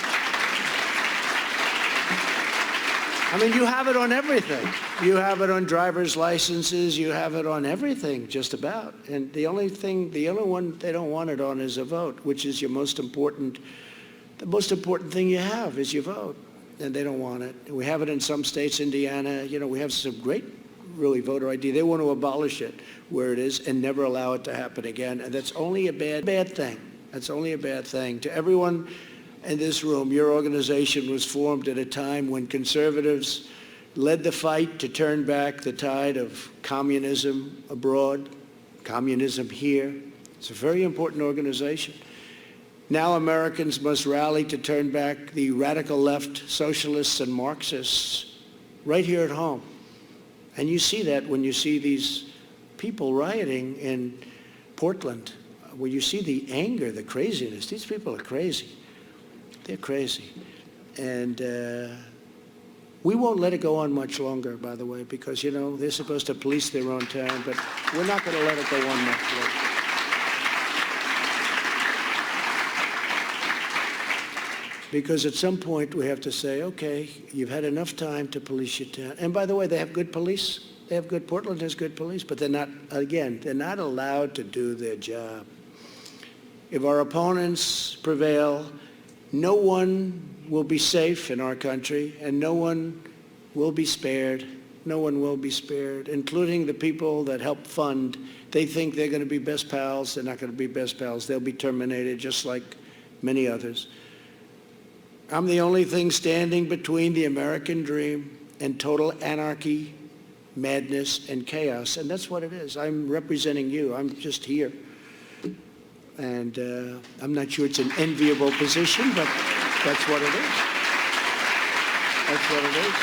I mean, you have it on everything. You have it on driver's licenses, you have it on everything, just about. And the only one they don't want it on is a vote, which is the most important thing you have is your vote. And they don't want it. We have it in some states, Indiana, we have some great, really, voter ID. They want to abolish it where it is and never allow it to happen again. And that's only a bad thing. That's only a bad thing. To everyone in this room, your organization was formed at a time when conservatives led the fight to turn back the tide of communism abroad, communism here. It's a very important organization. Now Americans must rally to turn back the radical left socialists and Marxists right here at home. And you see that when you see these people rioting in Portland, where you see the anger, the craziness. These people are crazy. They're crazy. And we won't let it go on much longer, by the way, because, they're supposed to police their own town, but we're not going to let it go on much longer. Because at some point we have to say, okay, you've had enough time to police your town. And by the way, they have good police. Portland has good police, but they're not allowed to do their job. If our opponents prevail, no one will be safe in our country, and no one will be spared. No one will be spared, including the people that help fund. They think they're going to be best pals. They're not going to be best pals. They'll be terminated just like many others. I'm the only thing standing between the American dream and total anarchy, madness, and chaos. And that's what it is. I'm representing you. I'm just here. And I'm not sure it's an enviable position, but that's what it is. That's what it is.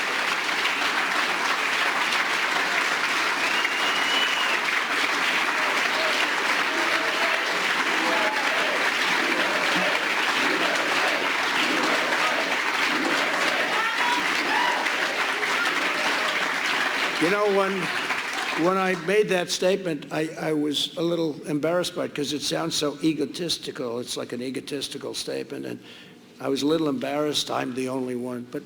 When I made that statement, I was a little embarrassed by it because it sounds so egotistical. It's like an egotistical statement, and I was a little embarrassed. I'm the only one, but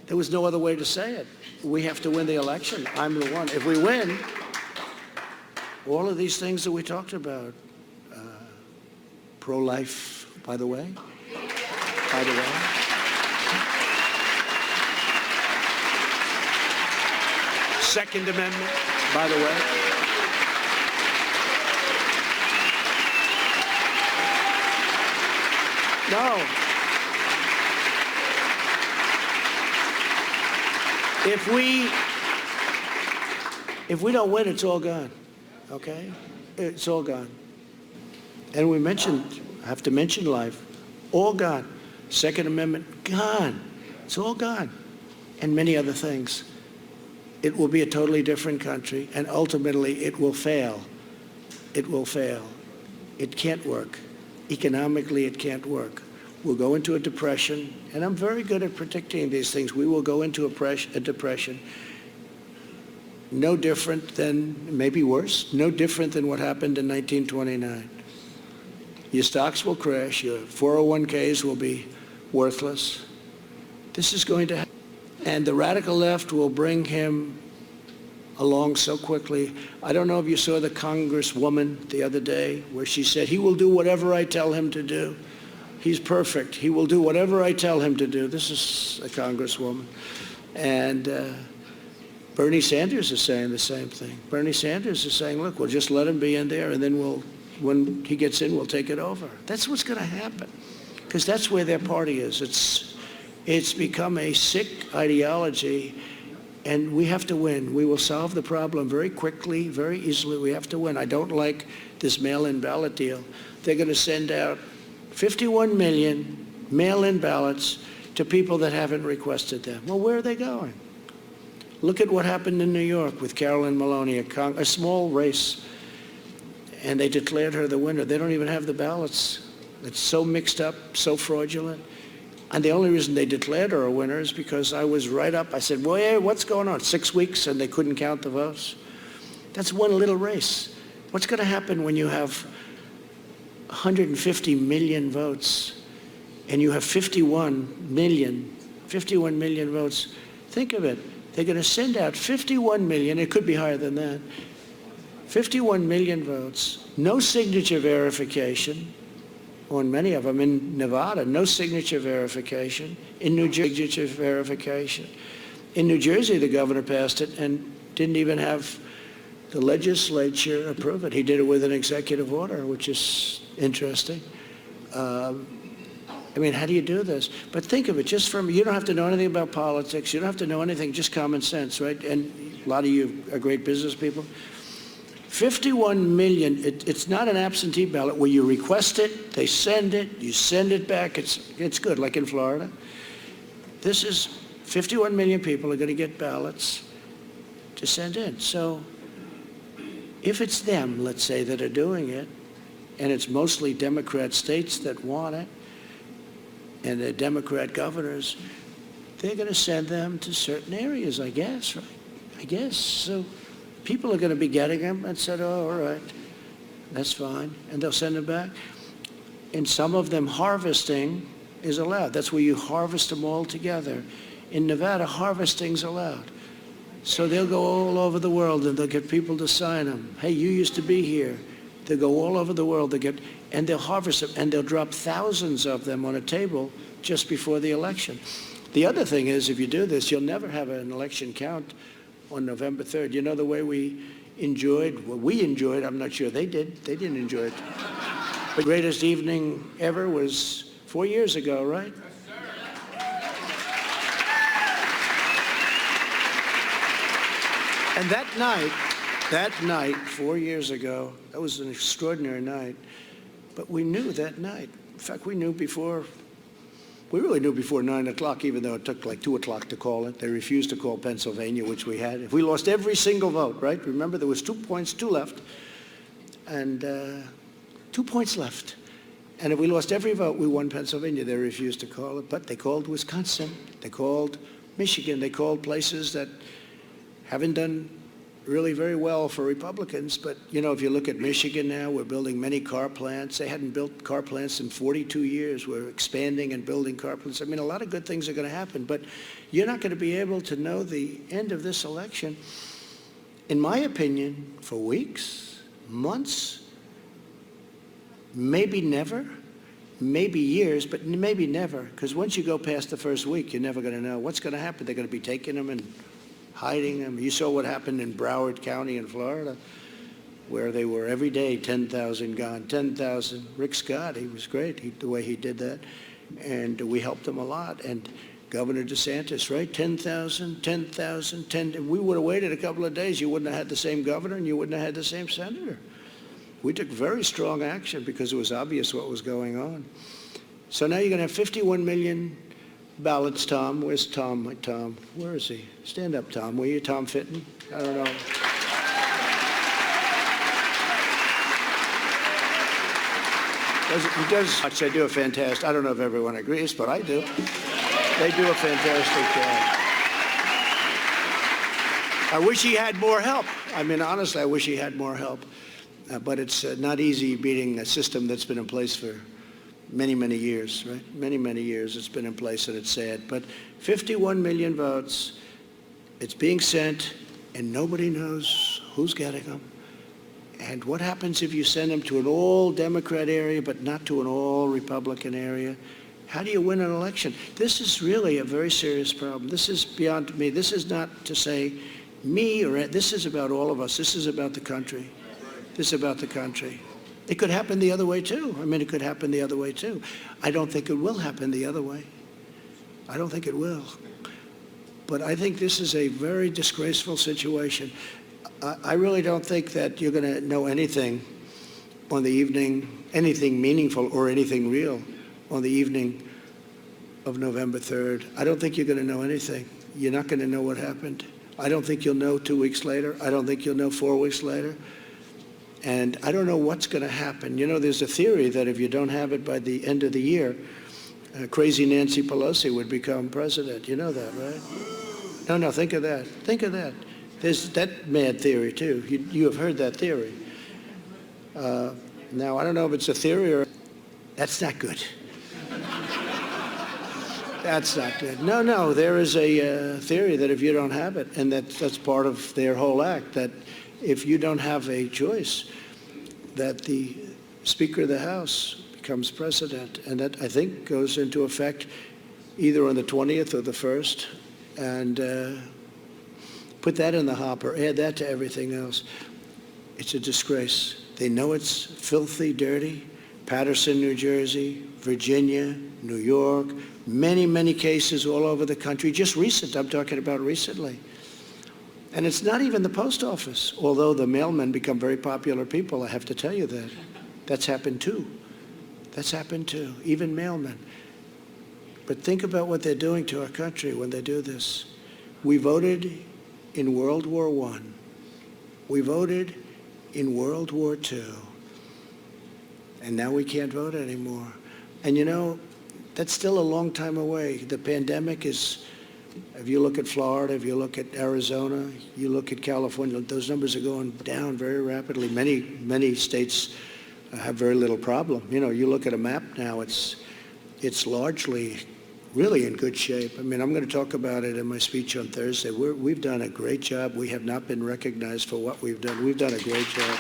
there was no other way to say it. We have to win the election. I'm the one. If we win, all of these things that we talked about, pro-life, by the way. Second Amendment, by the way. No. If we don't win, it's all gone, okay? It's all gone. And I have to mention life, all gone. Second Amendment, gone. It's all gone. And many other things. It will be a totally different country, and ultimately it will fail. It will fail. It can't work. Economically, it can't work. We'll go into a depression, and I'm very good at predicting these things. We will go into a depression, no different than, maybe worse, no different than what happened in 1929. Your stocks will crash, your 401ks will be worthless. This is going to happen. And the radical left will bring him along so quickly. I don't know if you saw the Congresswoman the other day where she said, he will do whatever I tell him to do. He's perfect. He will do whatever I tell him to do. This is a Congresswoman. And Bernie Sanders is saying the same thing. Bernie Sanders is saying, look, we'll just let him be in there, and then when he gets in, we'll take it over. That's what's going to happen, because that's where their party is. It's become a sick ideology, and we have to win. We will solve the problem very quickly, very easily. We have to win. I don't like this mail-in ballot deal. They're going to send out 51 million mail-in ballots to people that haven't requested them. Well, where are they going? Look at what happened in New York with Carolyn Maloney, a small race, and they declared her the winner. They don't even have the ballots. It's so mixed up, so fraudulent. And the only reason they declared her a winner is because I was right up. I said, well, yeah, what's going on? 6 weeks and they couldn't count the votes? That's one little race. What's going to happen when you have 150 million votes and you have 51 million votes? Think of it. They're going to send out 51 million, it could be higher than that, 51 million votes, no signature verification on many of them. In Nevada, no signature verification. In New Jersey, signature verification. In New Jersey, the governor passed it and didn't even have the legislature approve it. He did it with an executive order, which is interesting. I mean, how do you do this? But think of it, you don't have to know anything about politics. You don't have to know anything, just common sense, right? And a lot of you are great business people. 51 million, it's not an absentee ballot where you request it, they send it, you send it back. It's good, like in Florida. This is 51 million people are going to get ballots to send in. So if it's them, let's say, that are doing it, and it's mostly Democrat states that want it, and the Democrat governors, they're going to send them to certain areas, I guess, right? I guess. So people are going to be getting them and said, oh, all right, that's fine. And they'll send them back. In some of them, harvesting is allowed. That's where you harvest them all together. In Nevada, harvesting's allowed. So they'll go all over the world and they'll get people to sign them. Hey, you used to be here. They'll go all over the world. And they'll harvest them, and they'll drop thousands of them on a table just before the election. The other thing is, if you do this, you'll never have an election count on November 3rd. You know the way we enjoyed, I'm not sure they did. They didn't enjoy it. The greatest evening ever was 4 years ago, right? And that night, 4 years ago, that was an extraordinary night. But we knew that night. In fact, we really knew before 9 o'clock, even though it took like 2 o'clock to call it. They refused to call Pennsylvania, which we had. If we lost every single vote, right? Remember, there was 2 points, 2 left, and 2 points left. And if we lost every vote, we won Pennsylvania. They refused to call it, but they called Wisconsin. They called Michigan. They called places that haven't done really very well for Republicans. But, you know, if you look at Michigan now, we're building many car plants. They hadn't built car plants in 42 years. We're expanding and building car plants. I mean, a lot of good things are going to happen, but you're not going to be able to know the end of this election, in my opinion, for weeks, months, maybe never, maybe years, but maybe never, because once you go past the first week, you're never going to know what's going to happen. They're going to be taking them and hiding them. You saw what happened in Broward County in Florida, where they were every day 10,000 gone, 10,000. Rick Scott, he was great, the way he did that, and we helped him a lot. And Governor DeSantis, right, 10,000, 10,000, 10. We would have waited a couple of days. You wouldn't have had the same governor, and you wouldn't have had the same senator. We took very strong action because it was obvious what was going on. So now you're going to have 51 million ballots, Tom. Where's Tom? My Tom. Where is he? Stand up, Tom. Were you Tom Fitton? I don't know. He does. They do a fantastic. I don't know if everyone agrees, but I do. They do a fantastic job. I wish he had more help. I mean, honestly, I wish he had more help. But it's not easy beating a system that's been in place for many, many years, right? Many, many years it's been in place, and it's sad. But 51 million votes, it's being sent, and nobody knows who's getting them. And what happens if you send them to an all-Democrat area but not to an all-Republican area? How do you win an election? This is really a very serious problem. This is beyond me. This is not to say me or this is about all of us. This is about the country. This is about the country. It could happen the other way too. I mean, it could happen the other way too. I don't think it will happen the other way. I don't think it will. But I think this is a very disgraceful situation. I really don't think that you're going to know anything on the evening, anything meaningful or anything real on the evening of November 3rd. I don't think you're going to know anything. You're not going to know what happened. I don't think you'll know 2 weeks later. I don't think you'll know 4 weeks later. And I don't know what's going to happen. You know, there's a theory that if you don't have it by the end of the year, crazy Nancy Pelosi would become president. You know that, right? No, think of that. Think of that. There's that mad theory, too. You have heard that theory. Now, I don't know if it's a theory or... That's not good. That's not good. No, there is a theory that if you don't have it, and that's part of their whole act, that if you don't have a choice, that the Speaker of the House becomes president. And that, I think, goes into effect either on the 20th or the 1st. And put that in the hopper, add that to everything else. It's a disgrace. They know it's filthy, dirty. Paterson, New Jersey, Virginia, New York, many cases all over the country. Just recent, I'm talking about recently. And it's not even the post office, although the mailmen become very popular people, I have to tell you that. That's happened too. That's happened too, even mailmen. But think about what they're doing to our country when they do this. We voted in World War I. We voted in World War II. And now we can't vote anymore. And you know, that's still a long time away. The pandemic is, if you look at Florida, if you look at Arizona, you look at California, those numbers are going down very rapidly. Many states have very little problem. You know, you look at a map now, it's largely really in good shape. I mean, I'm going to talk about it in my speech on Thursday. We've done a great job. We have not been recognized for what we've done. We've done a great job.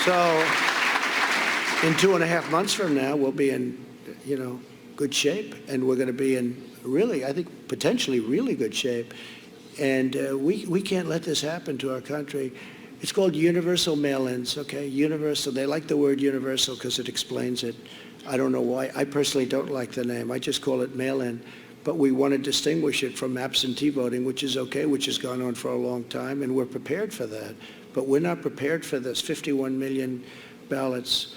So in 2.5 months from now, we'll be in, good shape, and we're going to be in really, I think, potentially really good shape. And we can't let this happen to our country. It's called universal mail-ins, okay? Universal. They like the word universal because it explains it. I don't know why. I personally don't like the name. I just call it mail-in. But we want to distinguish it from absentee voting, which is okay, which has gone on for a long time, and we're prepared for that. But we're not prepared for this, 51 million ballots.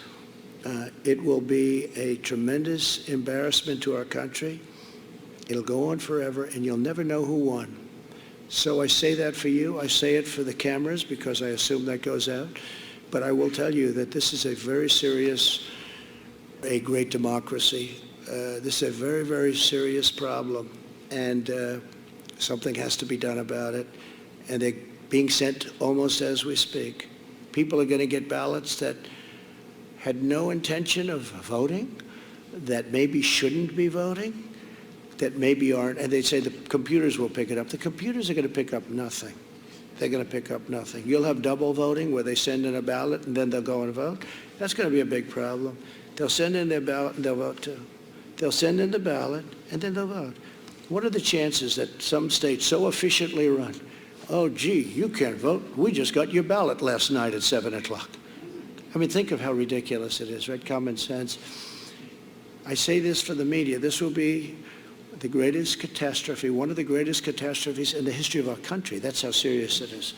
It will be a tremendous embarrassment to our country. It'll go on forever, and you'll never know who won. So I say that for you. I say it for the cameras because I assume that goes out. But I will tell you that this is a very serious, a great democracy. This is a very, very serious problem. And something has to be done about it. And they're being sent almost as we speak. People are going to get ballots that had no intention of voting, that maybe shouldn't be voting, that maybe aren't, and they say the computers will pick it up. The computers are going to pick up nothing. They're going to pick up nothing. You'll have double voting where they send in a ballot and then they'll go and vote. That's going to be a big problem. They'll send in their ballot and they'll vote too. They'll send in the ballot and then they'll vote. What are the chances that some states so efficiently run? Oh, gee, you can't vote. We just got your ballot last night at 7 o'clock. I mean, think of how ridiculous it is, right? Common sense. I say this for the media. This will be the greatest catastrophe, one of the greatest catastrophes in the history of our country. That's how serious it is.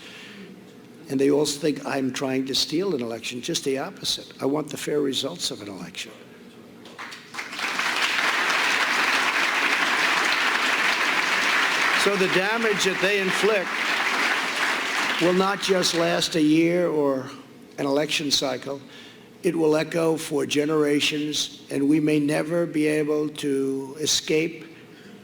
And they also think I'm trying to steal an election. Just the opposite. I want the fair results of an election. So the damage that they inflict will not just last a year or an election cycle. It will echo for generations, and we may never be able to escape,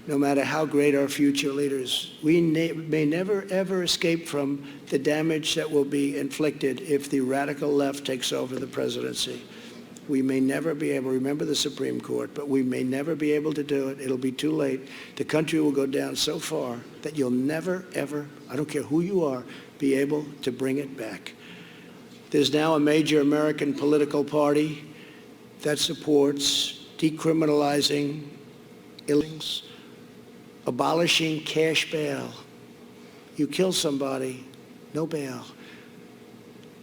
no matter how great our future leaders. We may never, ever escape from the damage that will be inflicted if the radical left takes over the presidency. We may never be able, remember the Supreme Court, but we may never be able to do it. It'll be too late. The country will go down so far that you'll never, ever, I don't care who you are, be able to bring it back. There's now a major American political party that supports decriminalizing illegal. abolishing cash bail. You kill somebody, no bail.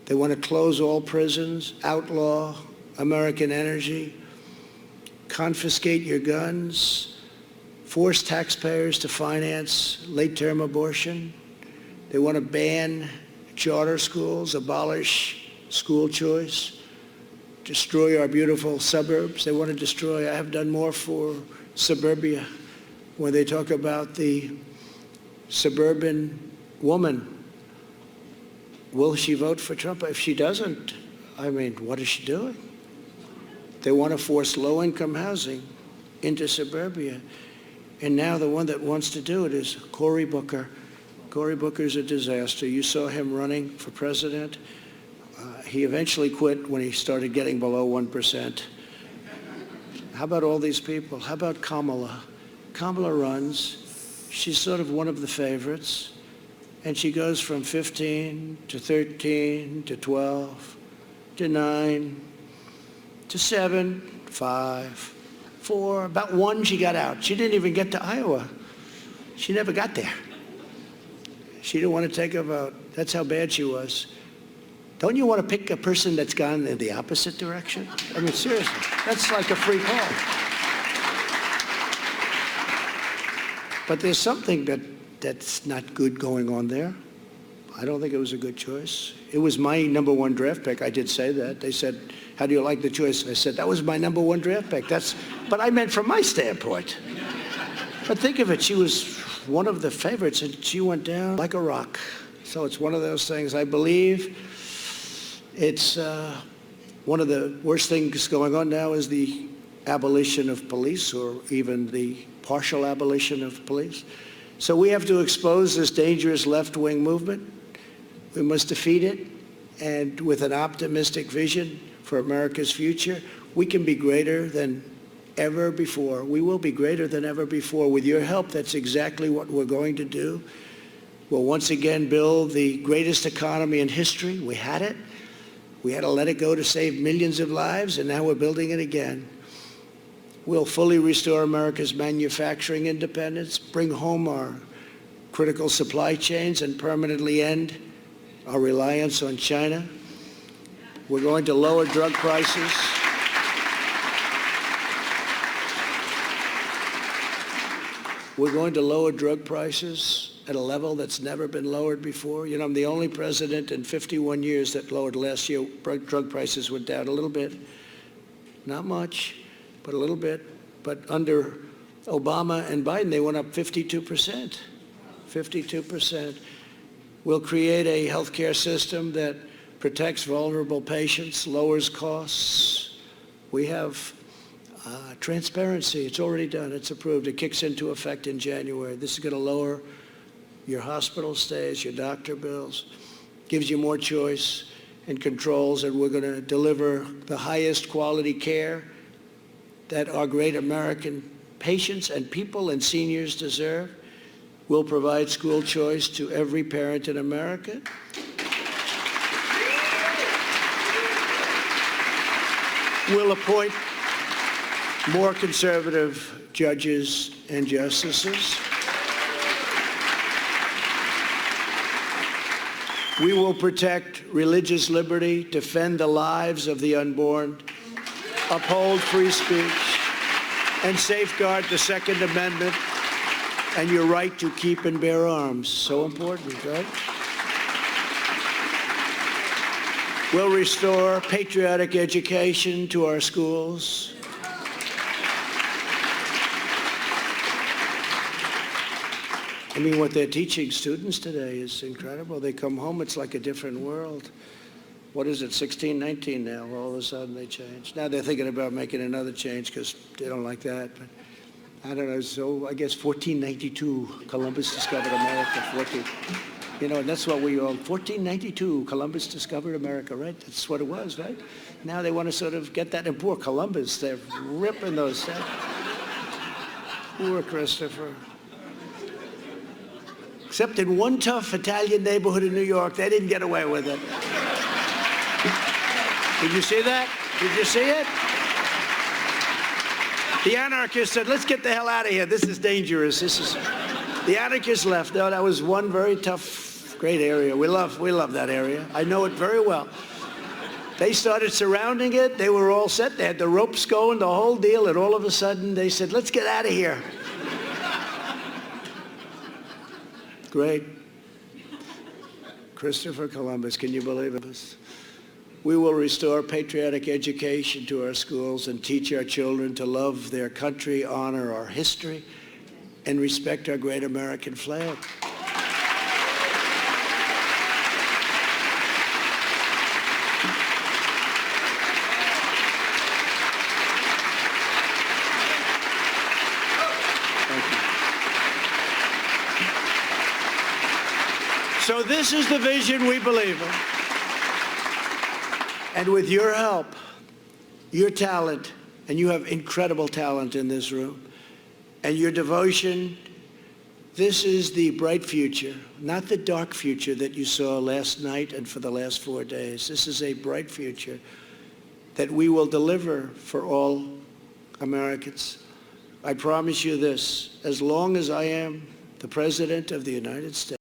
They want to close all prisons, outlaw American energy, confiscate your guns, force taxpayers to finance late-term abortion. They want to ban charter schools, abolish school choice, destroy our beautiful suburbs. They want to destroy, I have done more for suburbia, when they talk about the suburban woman. Will she vote for Trump? If she doesn't, I mean, what is she doing? They want to force low-income housing into suburbia. And now the one that wants to do it is Cory Booker. Cory Booker's a disaster. You saw him running for president. He eventually quit when he started getting below 1%. How about all these people? How about Kamala? Kamala runs. She's sort of one of the favorites. And she goes from 15 to 13 to 12 to 9 to 7, 5, 4, about 1 she got out. She didn't even get to Iowa. She never got there. She didn't want to take a vote. That's how bad she was. Don't you want to pick a person that's gone in the opposite direction? I mean, seriously, that's like a free call. But there's something that's not good going on there. I don't think it was a good choice. It was my number 1 draft pick. I did say that. They said, how do you like the choice? I said, that was my number 1 draft pick. But I meant from my standpoint. But think of it, she was one of the favorites, and she went down like a rock. So it's one of those things. I believe it's one of the worst things going on now is the abolition of police, or even the partial abolition of police. So we have to expose this dangerous left-wing movement. We must defeat it, and with an optimistic vision for America's future, we can be greater than ever before. We will be greater than ever before. With your help, that's exactly what we're going to do. We'll once again build the greatest economy in history. We had it. We had to let it go to save millions of lives, and now we're building it again. We'll fully restore America's manufacturing independence, bring home our critical supply chains, and permanently end our reliance on China. We're going to lower drug prices. We're going to lower drug prices at a level that's never been lowered before. You know, I'm the only president in 51 years that lowered. Last year, drug prices went down a little bit. Not much, but a little bit. But under Obama and Biden, they went up 52%. 52%. We'll create a healthcare system that protects vulnerable patients, lowers costs. We have transparency. It's already done. It's approved. It kicks into effect in January. This is going to lower your hospital stays, your doctor bills, gives you more choice and controls, and we're going to deliver the highest quality care that our great American patients and people and seniors deserve. We'll provide school choice to every parent in America. We'll appoint more conservative judges and justices. We will protect religious liberty, defend the lives of the unborn, uphold free speech, and safeguard the Second Amendment and your right to keep and bear arms. So important, right? We'll restore patriotic education to our schools. I mean, what they're teaching students today is incredible. They come home, it's like a different world. What is it, 16, 19 now? All of a sudden they change. Now they're thinking about making another change because they don't like that. But I don't know, so I guess 1492, Columbus discovered America. 14, you know, and that's what we all, 1492, Columbus discovered America, right? That's what it was, right? Now they want to sort of get that, and poor Columbus, they're ripping those. Poor Christopher. Except in one tough Italian neighborhood in New York, they didn't get away with it. Did you see that? Did you see it? The anarchists said, let's get the hell out of here. This is dangerous. The anarchists left. No, that was one very tough, great area. We love that area. I know it very well. They started surrounding it. They were all set. They had the ropes going, the whole deal. And all of a sudden, they said, let's get out of here. Great. Christopher Columbus, can you believe it? We will restore patriotic education to our schools and teach our children to love their country, honor our history, and respect our great American flag. So this is the vision we believe in. And with your help, your talent, and you have incredible talent in this room, and your devotion, this is the bright future, not the dark future that you saw last night and for the last 4 days. This is a bright future that we will deliver for all Americans. I promise you this, as long as I am the President of the United States,